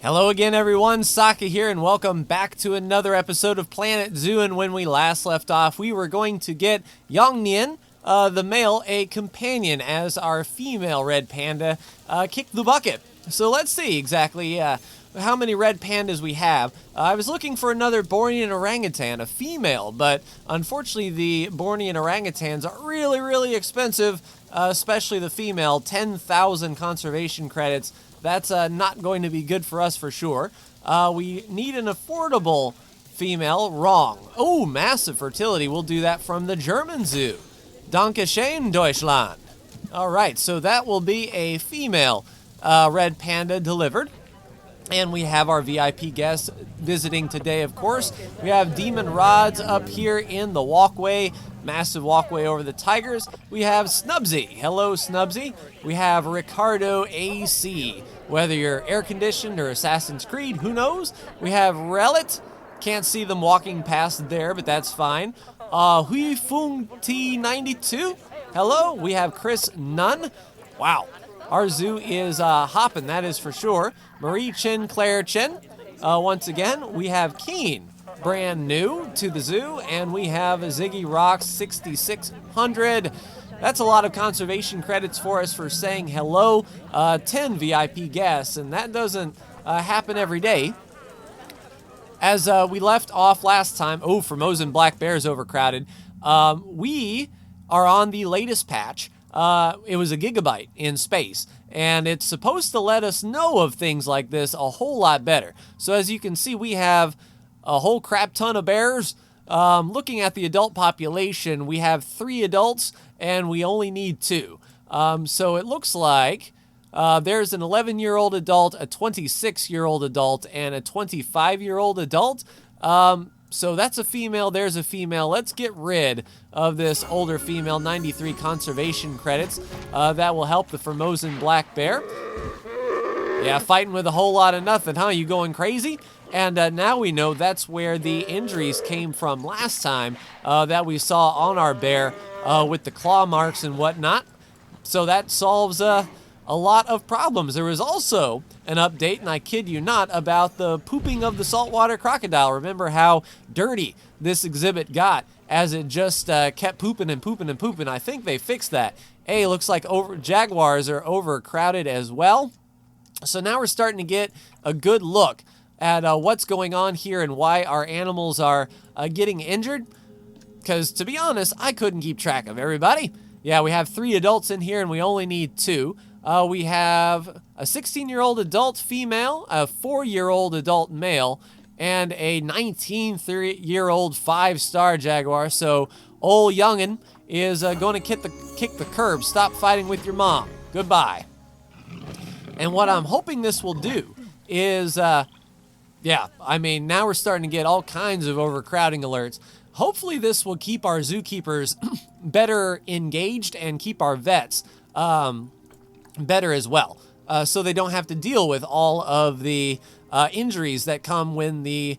Hello again, everyone. Saka here, and welcome back to another episode of Planet Zoo. And when we last left off, we were going to get Yongnian, the male, a companion as our female red panda kicked the bucket. So let's see exactly how many red pandas we have. I was looking for another Bornean orangutan, a female, but unfortunately the Bornean orangutans are really expensive, especially the female, 10,000 conservation credits. That's not going to be good for us for sure. We need an affordable female. Wrong. Oh, massive fertility. We'll do that from the German zoo. Dankeschön, Deutschland. All right, so that will be a female red panda delivered. And we have our VIP guests visiting today, of course. We have Demon Rods up here in the walkway. Massive walkway over the tigers. We have Snubsy. Hello, Snubsy. We have Ricardo AC. Whether you're air-conditioned or Assassin's Creed, who knows? We have Relit. Can't see them walking past there, but that's fine. Hui Fung T92. Hello. We have Chris Nunn. Wow. Our zoo is hopping, that is for sure. Marie Chen, Claire Chen. Once again, we have Keen, brand new to the zoo, and we have Ziggy Rocks 6600. That's a lot of conservation credits for us for saying hello. 10 VIP guests, and that doesn't happen every day. As we left off last time, Formosan Black Bear's overcrowded. We are on the latest patch. It was a gigabyte in space, and it's supposed to let us know of things like this a whole lot better. So as you can see, we have a whole crap ton of bears. Looking at the adult population, we have 3 adults, and we only need 2. So it looks like there's an 11-year-old adult, a 26-year-old adult, and a 25-year-old adult. So that's a female, there's a female. Let's get rid of this older female, 93 conservation credits. That will help the Formosan black bear. Yeah, fighting with a whole lot of nothing, huh? You going crazy? And now we know that's where the injuries came from last time that we saw on our bear with the claw marks and whatnot. So that solves a lot of problems. There was also an update, and I kid you not, about the pooping of the saltwater crocodile. Remember how dirty this exhibit got as it just kept pooping and pooping and pooping. I think they fixed that. Hey, looks like jaguars are overcrowded as well. So now we're starting to get a good look at what's going on here and why our animals are getting injured. Because to be honest, I couldn't keep track of everybody. Yeah, we have 3 adults in here and we only need 2. We have a 16-year-old adult female, a 4-year-old adult male, and a 19-year-old 5-star jaguar. So old youngin is going to kick the curb. Stop fighting with your mom. Goodbye. And what I'm hoping this will do is, now we're starting to get all kinds of overcrowding alerts. Hopefully this will keep our zookeepers better engaged and keep our vets better as well, so they don't have to deal with all of the injuries that come when the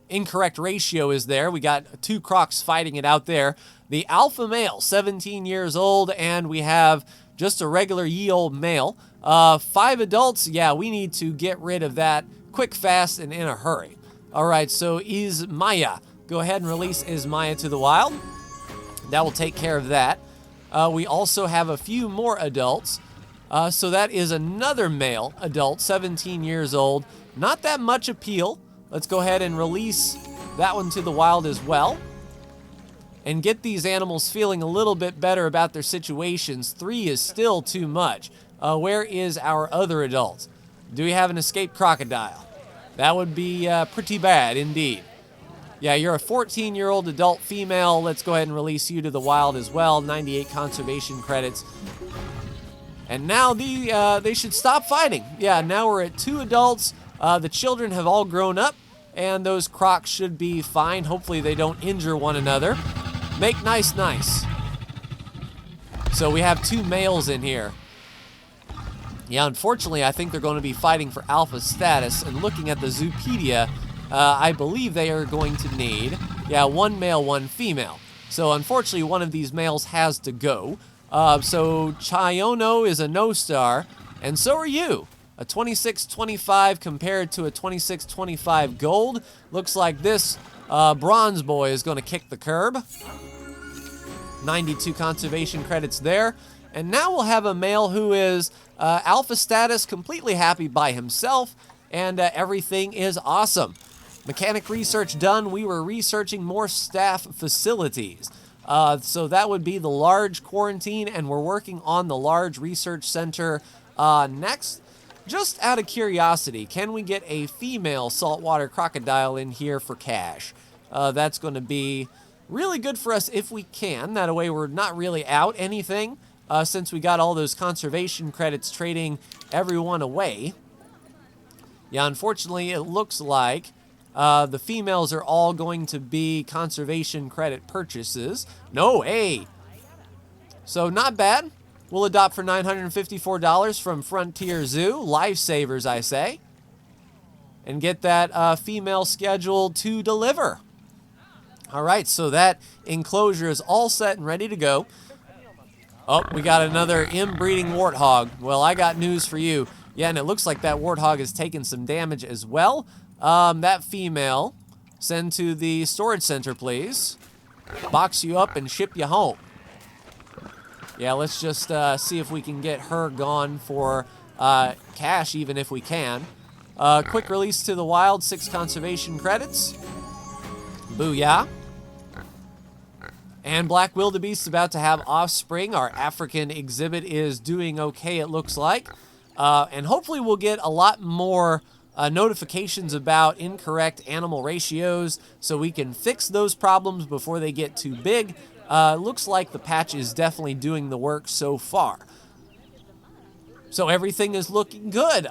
incorrect ratio is there. We got 2 crocs fighting it out there. The alpha male, 17 years old, and we have just a regular ye old male. 5 adults, yeah, we need to get rid of that quick, fast, and in a hurry. All right, so Ismaya. Go ahead and release Ismaya to the wild. That will take care of that. We also have a few more adults. So that is another male adult, 17 years old. Not that much appeal. Let's go ahead and release that one to the wild as well. And get these animals feeling a little bit better about their situations. 3 is still too much. Where is our other adult? Do we have an escaped crocodile? That would be pretty bad indeed. Yeah, you're a 14-year-old adult female. Let's go ahead and release you to the wild as well. 98 conservation credits. And now they should stop fighting. Yeah, now we're at 2 adults. The children have all grown up, and those crocs should be fine. Hopefully they don't injure one another. Make nice. So we have 2 males in here. Yeah, unfortunately, I think they're going to be fighting for alpha status. And looking at the Zoopedia, I believe they are going to need, 1 male, 1 female. So unfortunately, one of these males has to go. So Chayono is a no-star, and so are you. A 2625 compared to a 2625 gold. Looks like this bronze boy is going to kick the curb. 92 conservation credits there. And now we'll have a male who is alpha status, completely happy by himself, and everything is awesome. Mechanic research done. We were researching more staff facilities. So that would be the large quarantine, and we're working on the large research center next. Just out of curiosity, can we get a female saltwater crocodile in here for cash? That's going to be really good for us if we can. That way we're not really out anything since we got all those conservation credits trading everyone away. Yeah, unfortunately, it looks like the females are all going to be conservation credit purchases. No, hey! So not bad. We'll adopt for $954 from Frontier Zoo. Lifesavers, I say. And get that female scheduled to deliver. All right, so that enclosure is all set and ready to go. Oh, we got another inbreeding warthog. Well, I got news for you. Yeah, and it looks like that warthog has taken some damage as well. That female, send to the storage center, please. Box you up and ship you home. Yeah, let's just see if we can get her gone for cash, even if we can. Quick release to the wild, 6 conservation credits. Booyah. And Black Wildebeest about to have offspring. Our African exhibit is doing okay, it looks like. And hopefully we'll get a lot more notifications about incorrect animal ratios so we can fix those problems before they get too big. Looks like the patch is definitely doing the work so far. So everything is looking good.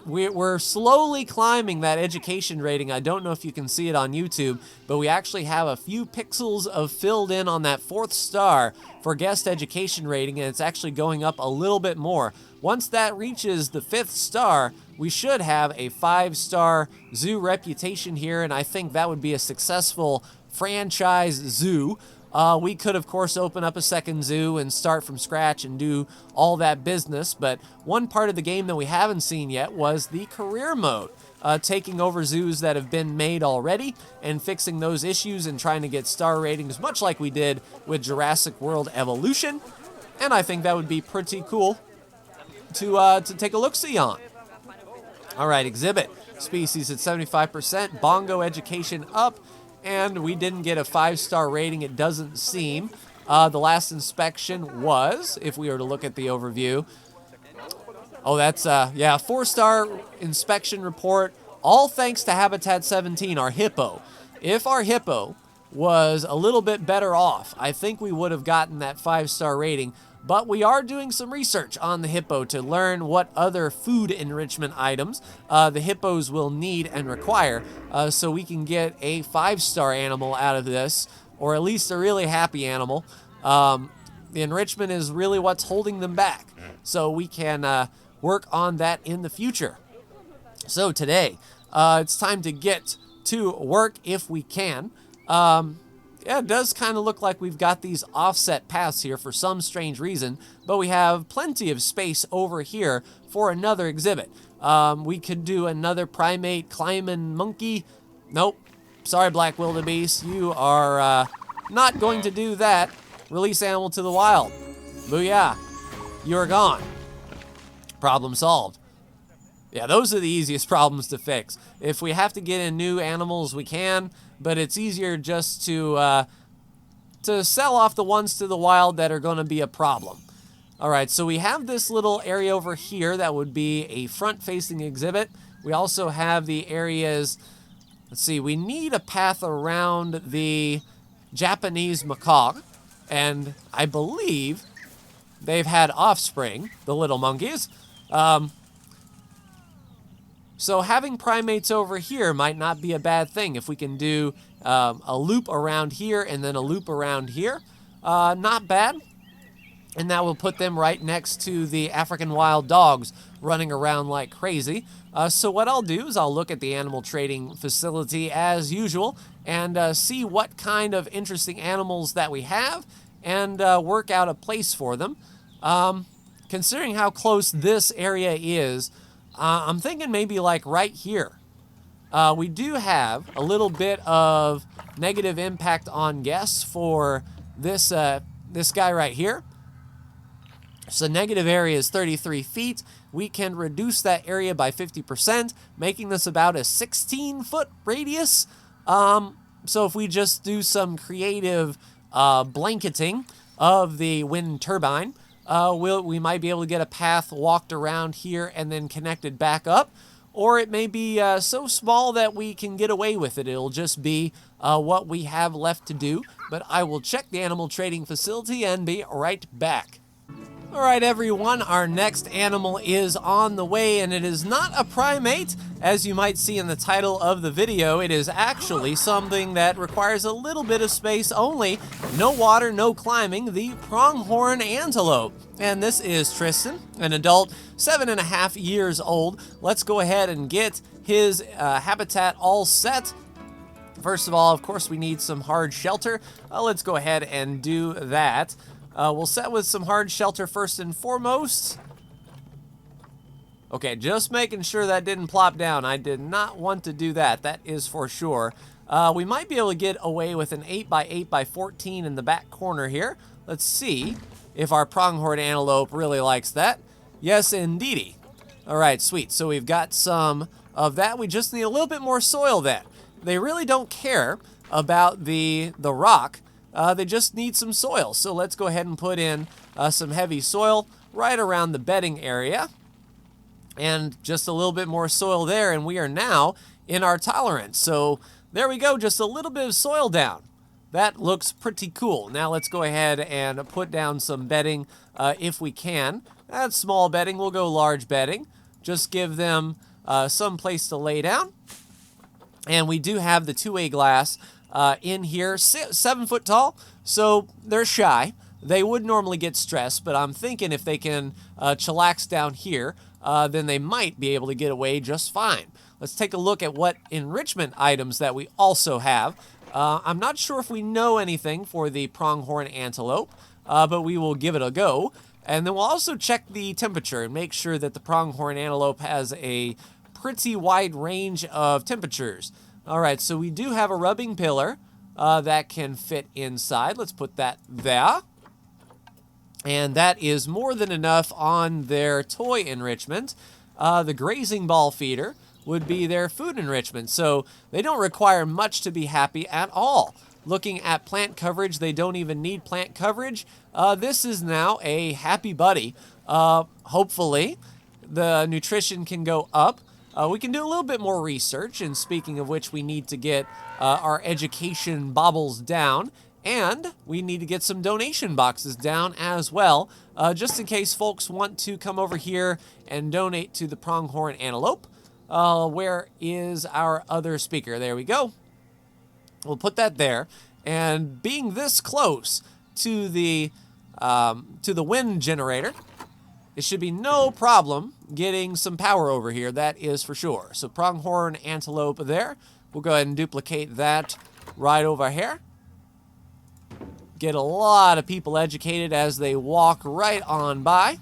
We're slowly climbing that education rating. I don't know if you can see it on YouTube, but we actually have a few pixels of filled in on that 4th star for guest education rating, and it's actually going up a little bit more. Once that reaches the 5th star, we should have a 5-star zoo reputation here, and I think that would be a successful franchise zoo. We could, of course, open up a second zoo and start from scratch and do all that business, but one part of the game that we haven't seen yet was the career mode, taking over zoos that have been made already and fixing those issues and trying to get star ratings, much like we did with Jurassic World Evolution, and I think that would be pretty cool to take a look-see on. All right, exhibit. Species at 75%, bongo education up, and we didn't get a 5-star rating, it doesn't seem. The last inspection was, if we were to look at the overview, oh, that's, yeah, 4-star inspection report, all thanks to Habitat 17, our hippo. If our hippo was a little bit better off, I think we would have gotten that 5-star rating, but we are doing some research on the hippo to learn what other food enrichment items the hippos will need and require so we can get a 5-star animal out of this, or at least a really happy animal. The enrichment is really what's holding them back, so we can work on that in the future. So today, it's time to get to work if we can. Yeah, it does kind of look like we've got these offset paths here for some strange reason, but we have plenty of space over here for another exhibit. We could do another primate climbing monkey. Nope. Sorry, Black Wildebeest. You are not going to do that. Release animal to the wild. Booyah. You're gone. Problem solved. Yeah, those are the easiest problems to fix. If we have to get in new animals, we can, but it's easier just to sell off the ones to the wild that are going to be a problem. All right, so we have this little area over here that would be a front-facing exhibit. We also have the areas, let's see, we need a path around the Japanese macaque, and I believe they've had offspring, the little monkeys. So having primates over here might not be a bad thing if we can do a loop around here and then a loop around here. Not bad. And that will put them right next to the African wild dogs running around like crazy. So what I'll do is I'll look at the animal trading facility as usual and see what kind of interesting animals that we have and work out a place for them. Considering how close this area is, I'm thinking maybe like right here. We do have a little bit of negative impact on guests for this this guy right here. So negative area is 33 feet. We can reduce that area by 50%, making this about a 16-foot radius. So if we just do some creative blanketing of the wind turbine, we might be able to get a path walked around here and then connected back up. Or it may be so small that we can get away with it. It'll just be what we have left to do. But I will check the animal trading facility and be right back. All right, everyone, our next animal is on the way, and it is not a primate. As you might see in the title of the video, it is actually something that requires a little bit of space only. No water, no climbing, the Pronghorn Antelope. And this is Tristan, an adult, 7.5 years old. Let's go ahead and get his habitat all set. First of all, of course, we need some hard shelter. Let's go ahead and do that. We'll set with some hard shelter first and foremost. Okay, just making sure that didn't plop down. I did not want to do that, that is for sure. We might be able to get away with an 8x8x14 in the back corner here. Let's see if our Pronghorn Antelope really likes that. Yes, indeedy. All right, sweet. So we've got some of that. We just need a little bit more soil then. They really don't care about the rock. They just need some soil. So let's go ahead and put in some heavy soil right around the bedding area. And just a little bit more soil there, and we are now in our tolerance. So there we go, just a little bit of soil down. That looks pretty cool. Now let's go ahead and put down some bedding if we can. That's small bedding, we'll go large bedding. Just give them some place to lay down. And we do have the two-way glass in here, 7 foot tall, so they're shy. They would normally get stressed, but I'm thinking if they can chillax down here, then they might be able to get away just fine. Let's take a look at what enrichment items that we also have. I'm not sure if we know anything for the Pronghorn Antelope, but we will give it a go. And then we'll also check the temperature and make sure that the Pronghorn Antelope has a pretty wide range of temperatures. All right, so we do have a rubbing pillar that can fit inside. Let's put that there. And that is more than enough on their toy enrichment. The grazing ball feeder would be their food enrichment, so they don't require much to be happy at all. Looking at plant coverage, they don't even need plant coverage. This is now a happy buddy. Hopefully, the nutrition can go up. We can do a little bit more research, and speaking of which, we need to get our education baubles down, and we need to get some donation boxes down as well, just in case folks want to come over here and donate to the Pronghorn Antelope. Where is our other speaker? There we go. We'll put that there, and being this close to the wind generator, it should be no problem getting some power over here, that is for sure. So Pronghorn Antelope there. We'll go ahead and duplicate that right over here. Get a lot of people educated as they walk right on by.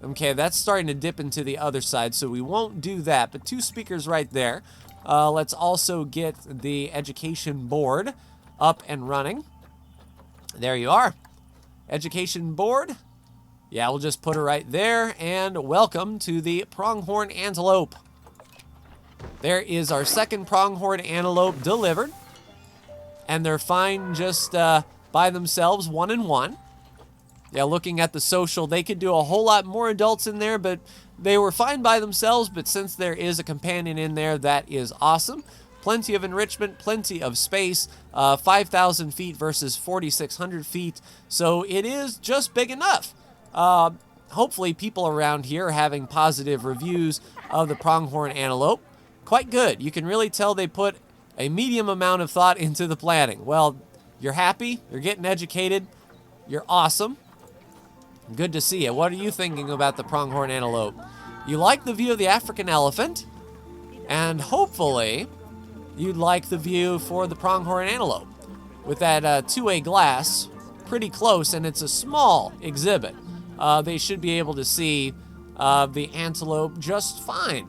Okay, that's starting to dip into the other side, so we won't do that. But 2 speakers right there. Let's also get the education board up and running. There you are. Education board. Yeah, we'll just put her right there, and welcome to the Pronghorn Antelope. There is our second Pronghorn Antelope delivered, and they're fine just by themselves, 1 and 1. Yeah, looking at the social, they could do a whole lot more adults in there, but they were fine by themselves, but since there is a companion in there, that is awesome. Plenty of enrichment, plenty of space, 5,000 feet versus 4,600 feet, so it is just big enough. Hopefully people around here are having positive reviews of the Pronghorn Antelope. Quite good. You can really tell they put a medium amount of thought into the planning. Well, you're happy, you're getting educated, you're awesome. Good to see you. What are you thinking about the Pronghorn Antelope? You like the view of the African elephant, and hopefully you'd like the view for the Pronghorn Antelope. With that two-way glass pretty close, and it's a small exhibit. They should be able to see the Antelope just fine.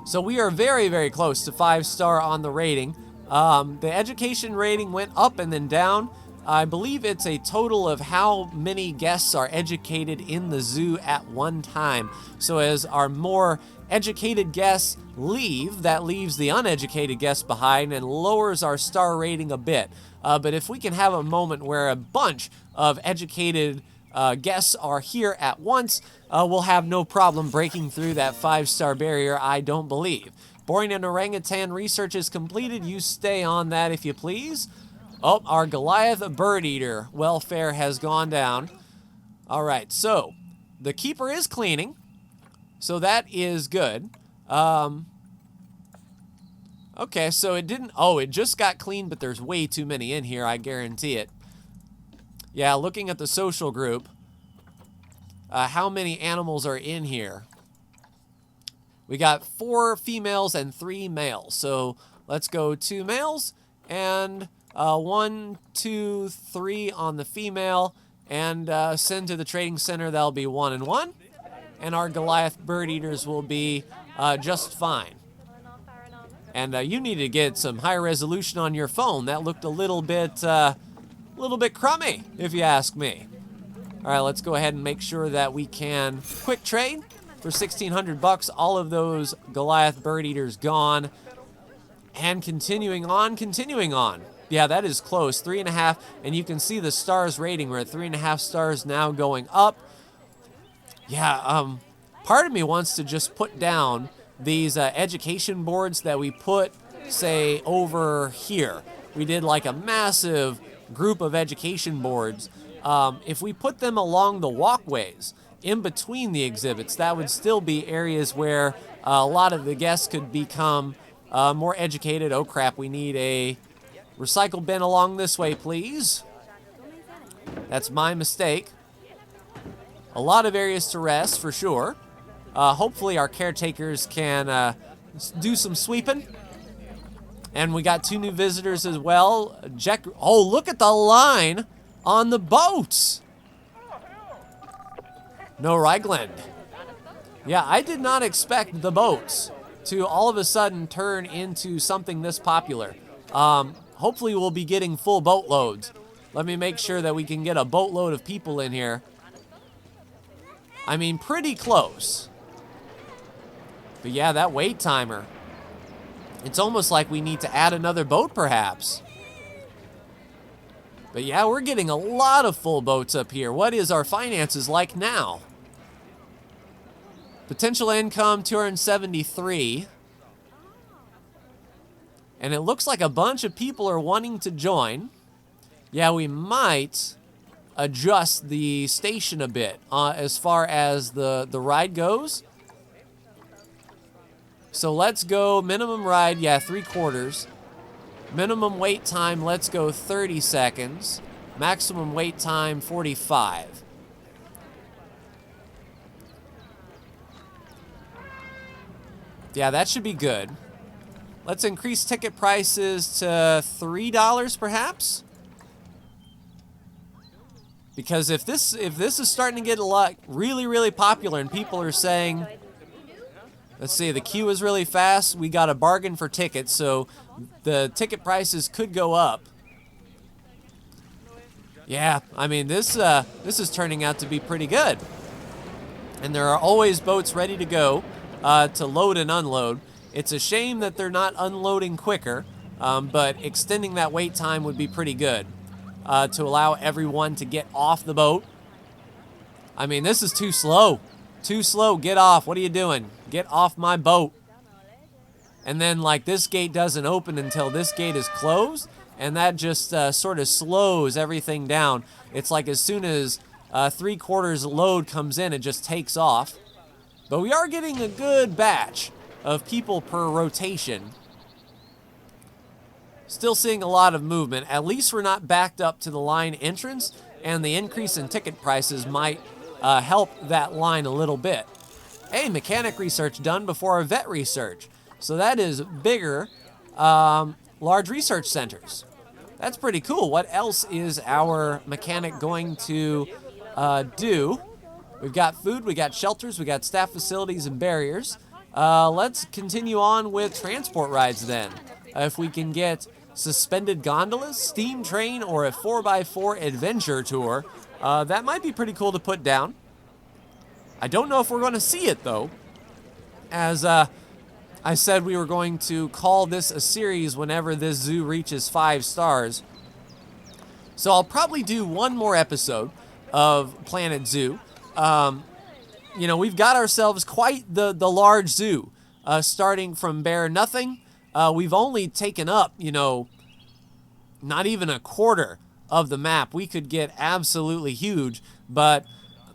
So we are very, very close to 5-star on the rating. The education rating went up and then down. I believe it's a total of how many guests are educated in the zoo at one time. So as our more educated guests leave, that leaves the uneducated guests behind and lowers our star rating a bit. But if we can have a moment where a bunch of educated guests are here at once, we'll have no problem breaking through that 5-star barrier, I don't believe. Boring and orangutan research is completed. You stay on that if you please. Oh, our Goliath bird eater welfare has gone down. All right, so the keeper is cleaning, so that is good. Okay, so it didn't, oh, it just got cleaned, but there's way too many in here, I guarantee it. Yeah, looking at the social group, how many animals are in here? We got 4 females and 3 males. So let's go 2 males and 1, 2, 3 on the female, and send to the trading center. That'll be 1 and 1. And our Goliath bird eaters will be just fine. And you need to get some high resolution on your phone. That looked a little bit crummy, if you ask me. All right, let's go ahead and make sure that we can quick trade for 1,600 bucks. All of those Goliath bird eaters gone. And continuing on. Yeah, that is close, 3.5, and you can see the stars rating. We're at 3.5 stars now, going up. Yeah, part of me wants to just put down these education boards that we put, say, over here. We did like a massive group of education boards. If we put them along the walkways in between the exhibits, that would still be areas where a lot of the guests could become more educated. Oh crap, we need a recycle bin along this way, please. That's my mistake. A lot of areas to rest, for sure. Hopefully our caretakers can do some sweeping. And we got 2 new visitors as well. Oh, look at the line on the boats. No Rygland. Yeah, I did not expect the boats to all of a sudden turn into something this popular. Hopefully we'll be getting full boatloads. Let me make sure that we can get a boatload of people in here. I mean, pretty close. But yeah, that wait timer. It's almost like we need to add another boat, perhaps. But yeah, we're getting a lot of full boats up here. What is our finances like now? Potential income, 273. And it looks like a bunch of people are wanting to join. Yeah, we might adjust the station a bit as far as the ride goes. So let's go minimum ride, yeah, 3/4. Minimum wait time, let's go 30 seconds. Maximum wait time, 45. Yeah, that should be good. Let's increase ticket prices to $3 perhaps. Because if this is starting to get a lot really popular and people are saying, let's see, the queue is really fast, we got a bargain for tickets, so the ticket prices could go up. Yeah, I mean, this is turning out to be pretty good. And there are always boats ready to go to load and unload. It's a shame that they're not unloading quicker, but extending that wait time would be pretty good to allow everyone to get off the boat. I mean, this is too slow. Too slow. Get off. What are you doing? Get off my boat. And then, like, this gate doesn't open until this gate is closed, and that just sort of slows everything down. It's like as soon as 3/4 load comes in, it just takes off. But we are getting a good batch of people per rotation. Still seeing a lot of movement. At least we're not backed up to the line entrance, and the increase in ticket prices might help that line a little bit. Hey, mechanic research done before our vet research. So that is bigger, large research centers. That's pretty cool. What else is our mechanic going to do? We've got food, we got shelters, we got staff facilities and barriers. Let's continue on with transport rides then. If we can get suspended gondolas, steam train, or a 4x4 adventure tour, that might be pretty cool to put down. I don't know if we're going to see it though. As I said, we were going to call this a series whenever this zoo reaches 5 stars. So I'll probably do one more episode of Planet Zoo. You know, we've got ourselves quite the large zoo. Starting from bare nothing, we've only taken up, you know, not even a quarter of the map. We could get absolutely huge, but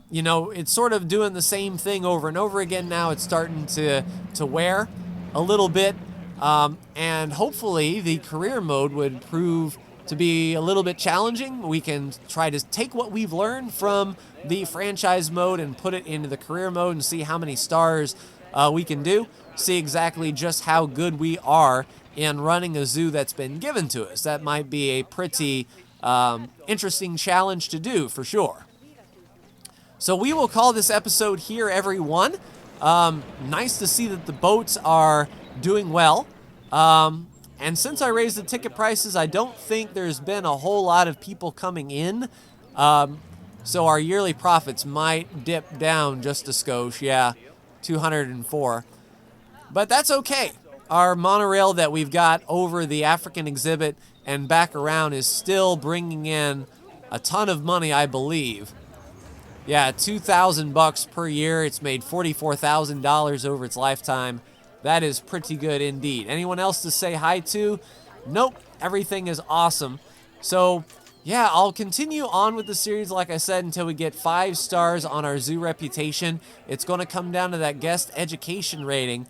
you know, it's sort of doing the same thing over and over again now. It's starting to wear a little bit, and hopefully the career mode would prove to be a little bit challenging. We can try to take what we've learned from the franchise mode and put it into the career mode and see how many stars we can do. See exactly just how good we are in running a zoo that's been given to us. That might be a pretty interesting challenge to do for sure. So we will call this episode here, everyone. Nice to see that the boats are doing well. And since I raised the ticket prices, I don't think there's been a whole lot of people coming in. So our yearly profits might dip down just a skosh. Yeah, 204. But that's okay. Our monorail that we've got over the African exhibit and back around is still bringing in a ton of money, I believe. Yeah, $2,000 per year. It's made $44,000 over its lifetime. That is pretty good indeed. Anyone else to say hi to? Nope. Everything is awesome. So, yeah, I'll continue on with the series, like I said, until we get 5 stars on our zoo reputation. It's going to come down to that guest education rating.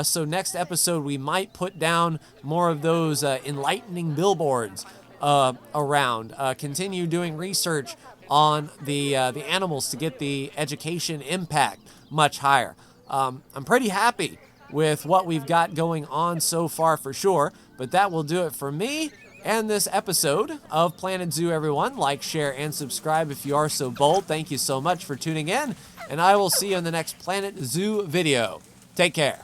So next episode, we might put down more of those enlightening billboards around. Continue doing research on the animals to get the education impact much higher. I'm pretty happy with what we've got going on so far for sure, but that will do it for me and this episode of Planet Zoo, everyone. Like, share, and subscribe if you are so bold. Thank you so much for tuning in, and I will see you in the next Planet Zoo video. Take care.